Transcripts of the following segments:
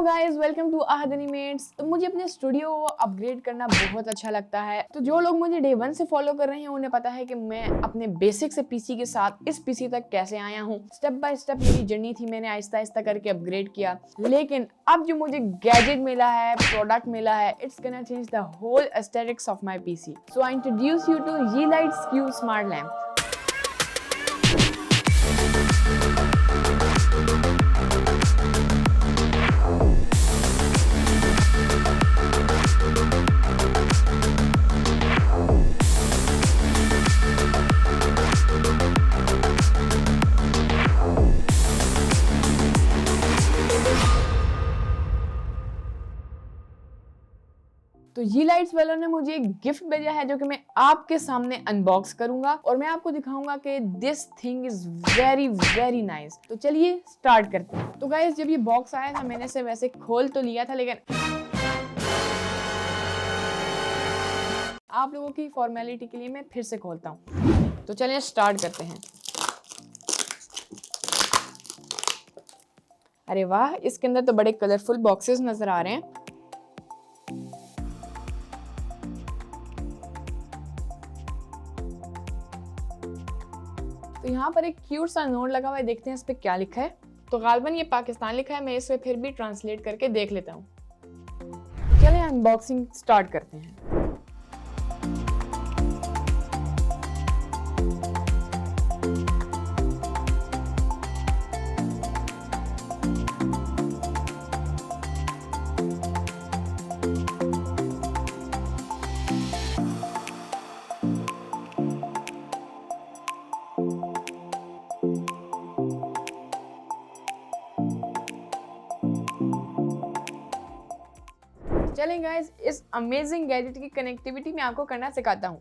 Guys, welcome to Ahad animates. तो मुझे अपने स्टूडियो को अपग्रेड करना बहुत अच्छा लगता है। तो जो लोग मुझे डे 1 से फॉलो कर रहे हैं उन्हें पता है कि मैं अपने बेसिक से पीसी के साथ इस पीसी तक कैसे आया हूँ। स्टेप बाय स्टेप मेरी जर्नी थी, मैंने आहिस्ता आहिस्ता करके अपग्रेड किया। लेकिन अब जो मुझे गैजेट मिला है, प्रोडक्ट मिला है, it's gonna change the whole aesthetics of my PC. So I introduce you to Yeelights Cube smart lamp. तो Yeelights वालों ने मुझे एक गिफ्ट भेजा है जो कि मैं आपके सामने अनबॉक्स करूंगा और मैं आपको दिखाऊंगा कि this thing is very very nice. तो चलिए स्टार्ट करते हैं। तो गाइस, जब ये बॉक्स आया था मैंने इसे वैसे खोल तो लिया था, लेकिन आप लोगों की फॉर्मेलिटी के लिए मैं फिर से खोलता हूँ। तो चलिए स्टार्ट करते हैं। अरे वाह, इसके अंदर तो बड़े कलरफुल बॉक्सेस नजर आ रहे हैं। तो यहाँ पर एक क्यूट सा नोट लगा हुआ है, देखते हैं इस पे क्या लिखा है। तो गालबन ये पाकिस्तान लिखा है, मैं इसे फिर भी ट्रांसलेट करके देख लेता हूँ। चलिए अनबॉक्सिंग स्टार्ट करते हैं। चलें गाइस, इस अमेजिंग गैजेट की कनेक्टिविटी मैं आपको करना सिखाता हूँ।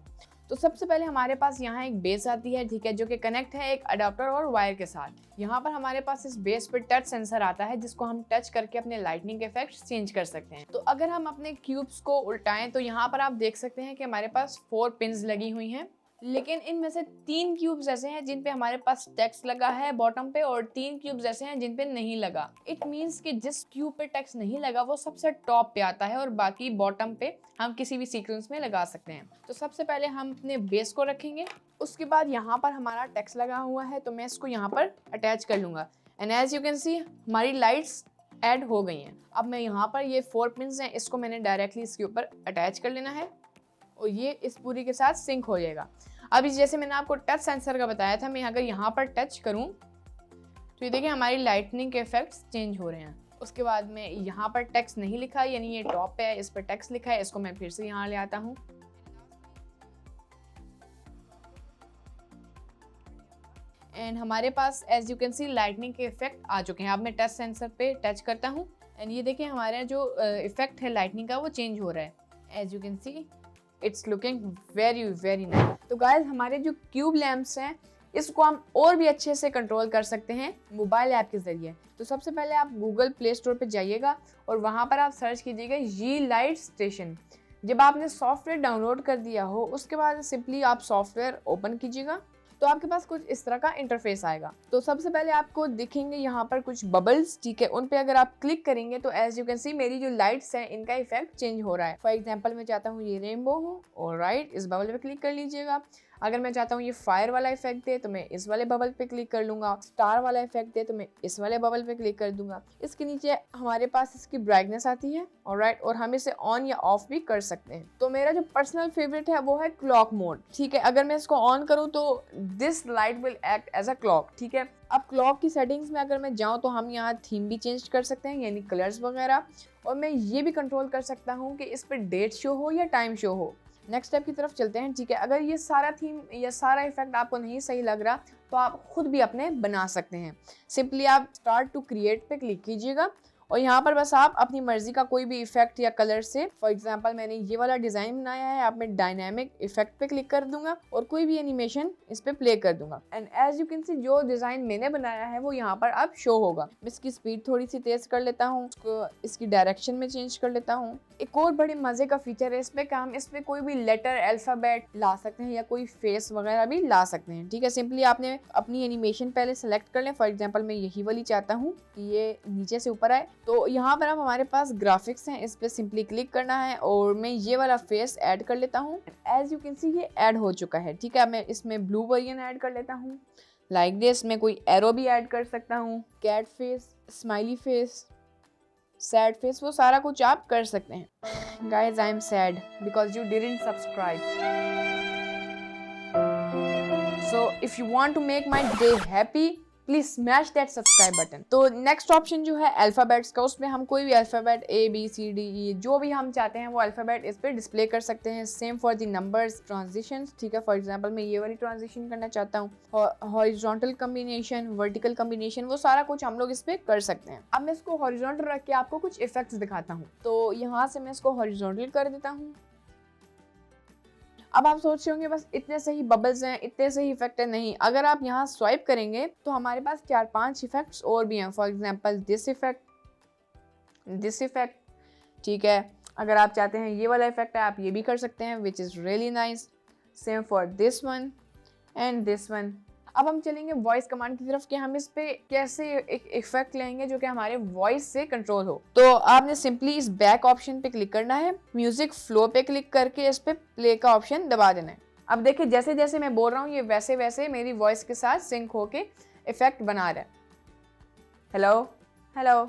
तो सबसे पहले हमारे पास यहाँ एक बेस आती है, ठीक है, जो कि कनेक्ट है एक अडाप्टर और वायर के साथ। यहाँ पर हमारे पास इस बेस पर टच सेंसर आता है जिसको हम टच करके अपने लाइटनिंग इफेक्ट्स चेंज कर सकते हैं। तो अगर हम अपने क्यूब्स को उल्टाएं तो यहाँ पर आप देख सकते हैं कि हमारे पास 4 पिन्स लगी हुई हैं, लेकिन इनमें से 3 क्यूब्स ऐसे हैं जिन पे हमारे पास टेक्स्ट लगा है बॉटम पे और 3 क्यूब्स ऐसे हैं जिन पे नहीं लगा। इट मींस कि जिस क्यूब पे टेक्स्ट नहीं लगा वो सबसे टॉप पे आता है और बाकी बॉटम पे हम किसी भी सीक्वेंस में लगा सकते हैं। तो सबसे पहले हम अपने बेस को रखेंगे, उसके बाद यहाँ पर हमारा टेक्स्ट लगा हुआ है तो मैं इसको यहाँ पर अटैच कर लूंगा। And as you can see हमारी लाइट्स ऐड हो गई हैं। अब मैं यहाँ पर ये 4 पिन्स हैं, इसको मैंने डायरेक्टली इसके ऊपर अटैच कर लेना है और ये इस पूरी के साथ सिंक हो जाएगा। अभी जैसे मैंने आपको टच सेंसर का बताया था, मैं अगर यहाँ पर टच करूँ तो ये देखिए हमारी लाइटनिंग के इफेक्ट्स चेंज हो रहे हैं। उसके बाद में यहाँ पर टेक्स्ट नहीं लिखा, यानी ये टॉप पे है, इस पर टेक्स्ट लिखा है, इसको मैं फिर से यहाँ ले आता हूँ। एंड हमारे पास as you can see lightning के इफेक्ट आ चुके हैं। अब मैं टच सेंसर पे टच करता हूँ एंड ये देखिए हमारा जो इफेक्ट है लाइटनिंग का वो चेंज हो रहा है। As you can see it's looking very very nice. तो गाइस, हमारे जो क्यूब लैंप्स हैं इसको हम और भी अच्छे से कंट्रोल कर सकते हैं मोबाइल ऐप के जरिए। तो सबसे पहले आप गूगल प्ले स्टोर पे जाइएगा और वहाँ पर आप सर्च कीजिएगा Yeelights स्टेशन। जब आपने सॉफ्टवेयर डाउनलोड कर दिया हो उसके बाद सिंपली आप सॉफ्टवेयर ओपन कीजिएगा तो आपके पास कुछ इस तरह का इंटरफेस आएगा। तो सबसे पहले आपको दिखेंगे यहाँ पर कुछ बबल्स, ठीक है, उन पे अगर आप क्लिक करेंगे तो एज यू कैन सी मेरी जो लाइट्स हैं इनका इफेक्ट चेंज हो रहा है। फॉर एग्जांपल मैं चाहता हूँ ये रेनबो हो, ऑलराइट, इस बबल पे क्लिक कर लीजिएगा। अगर मैं चाहता हूँ ये फायर वाला इफेक्ट दे तो मैं इस वाले बबल पे क्लिक कर लूंगा। स्टार वाला इफेक्ट दे तो मैं इस वाले बबल पे क्लिक कर दूंगा। इसके नीचे हमारे पास इसकी ब्राइटनेस आती है, ऑलराइट, और हम इसे ऑन या ऑफ भी कर सकते हैं। तो मेरा जो पर्सनल फेवरेट है वो है क्लॉक मोड, ठीक है। अगर मैं इसको ऑन करूँ तो this light will act as a clock, ठीक है। अब क्लॉक की सेटिंग्स में अगर मैं जाऊँ तो हम यहाँ थीम भी चेंज कर सकते हैं, यानी कलर्स वगैरह, और मैं ये भी कंट्रोल कर सकता हूँ कि इस पर डेट शो हो या टाइम शो हो। नेक्स्ट स्टेप की तरफ चलते हैं, ठीक है। अगर ये सारा थीम या सारा इफेक्ट आपको नहीं सही लग रहा तो आप खुद भी अपने बना सकते हैं। सिंपली आप स्टार्ट टू क्रिएट पे क्लिक कीजिएगा और यहाँ पर बस आप अपनी मर्जी का कोई भी इफेक्ट या कलर से, फॉर एग्जांपल मैंने ये वाला डिजाइन बनाया है, आप मैं डायनामिक इफेक्ट पे क्लिक कर दूंगा और कोई भी एनिमेशन इस पे प्ले कर दूंगा। And as you can see जो डिजाइन मैंने बनाया है वो यहाँ पर अब शो होगा। मैं इसकी स्पीड थोड़ी सी तेज कर लेता हूँ, इसकी डायरेक्शन में चेंज कर लेता हूँ। एक और बड़े मजे का फीचर है इसमें कि हम इसमें कोई भी लेटर, अल्फाबेट ला सकते हैं या कोई फेस वगैरह भी ला सकते हैं, ठीक है। सिंपली आपने अपनी एनिमेशन पहले सेलेक्ट कर लें। फॉर एग्जांपल मैं यही वाली चाहता हूँ कि ये नीचे से ऊपर आए, तो यहाँ पर अब हमारे पास ग्राफिक्स हैं, इस पर सिंपली क्लिक करना है और मैं ये वाला फेस ऐड कर लेता हूँ। एज यू कैन सी ये ऐड हो चुका है, ठीक है। मैं इसमें ब्लू वर्जन ऐड कर लेता हूँ लाइक दिस। मैं कोई एरो भी ऐड कर सकता हूँ, cat face, smiley face, sad face, वो सारा कुछ आप कर सकते हैं। Guys I am sad because you didn't subscribe, so if you want to make my day happy please smash that subscribe button. तो नेक्स्ट ऑप्शन जो है अल्फ़ाबेट्स का, उसमें हम कोई भी अल्फ़ाबेट ABCDE जो भी हम चाहते हैं वो अल्फ़ाबेट इस पर डिस्प्ले कर सकते हैं। Same for the numbers, transitions, ठीक है। फॉर एग्जांपल मैं ये वाली ट्रांजिशन करना चाहता हूँ, हॉरिजॉन्टल कम्बिनेशन, वर्टिकल कम्बिनेशन, वो सारा कुछ हम लोग इस पर कर सकते हैं। अब मैं इसको हॉरिजॉन्टल रख के आपको कुछ इफेक्ट्स दिखाता हूँ। तो यहाँ से मैं इसको हॉरिजॉन्टल कर देता हूँ। अब आप सोच रहे होंगे बस इतने से ही बबल्स हैं, इतने से ही इफेक्ट है। नहीं, अगर आप यहाँ स्वाइप करेंगे तो हमारे पास 4-5 इफेक्ट्स और भी हैं। फॉर एग्जांपल दिस इफेक्ट, ठीक है। अगर आप चाहते हैं ये वाला इफेक्ट है, आप ये भी कर सकते हैं, which is really nice. Same for this one and this one. अब हम चलेंगे वॉइस कमांड की तरफ कि हम इस पे कैसे एक इफेक्ट लेंगे जो कि हमारे वॉइस से कंट्रोल हो। तो आपने सिंपली इस बैक ऑप्शन पे क्लिक करना है, म्यूजिक फ्लो पे क्लिक करके इस पे प्ले का ऑप्शन दबा देना है। अब देखिए जैसे जैसे मैं बोल रहा हूँ ये वैसे वैसे मेरी वॉइस के साथ सिंक होके इफेक्ट बना रहा है। Hello hello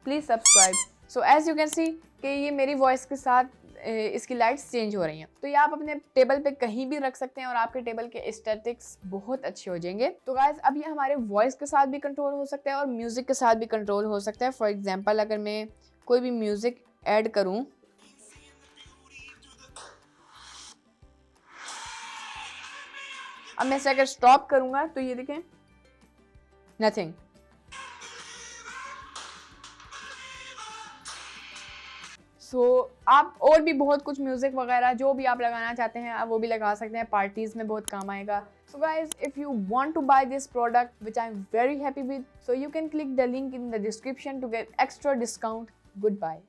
please subscribe. So as you can see कि ये मेरी वॉइस के साथ इसकी लाइट्स चेंज हो रही हैं। तो ये आप अपने टेबल पे कहीं भी रख सकते हैं और आपके टेबल के एस्थेटिक्स बहुत अच्छे हो जाएंगे। तो गाइस अब ये हमारे वॉइस के साथ भी कंट्रोल हो सकता है और म्यूजिक के साथ भी कंट्रोल हो सकता है। फॉर एग्जांपल अगर मैं कोई भी म्यूजिक ऐड करूं, अब मैं इसे अगर स्टॉप करूंगा तो ये देखें, नथिंग। आप और भी बहुत कुछ म्यूजिक वगैरह जो भी आप लगाना चाहते हैं आप वो भी लगा सकते हैं, पार्टीज में बहुत काम आएगा। So guys, if you want to buy this product, which I'm very happy with, so you can click the link in the description to get extra discount. Goodbye.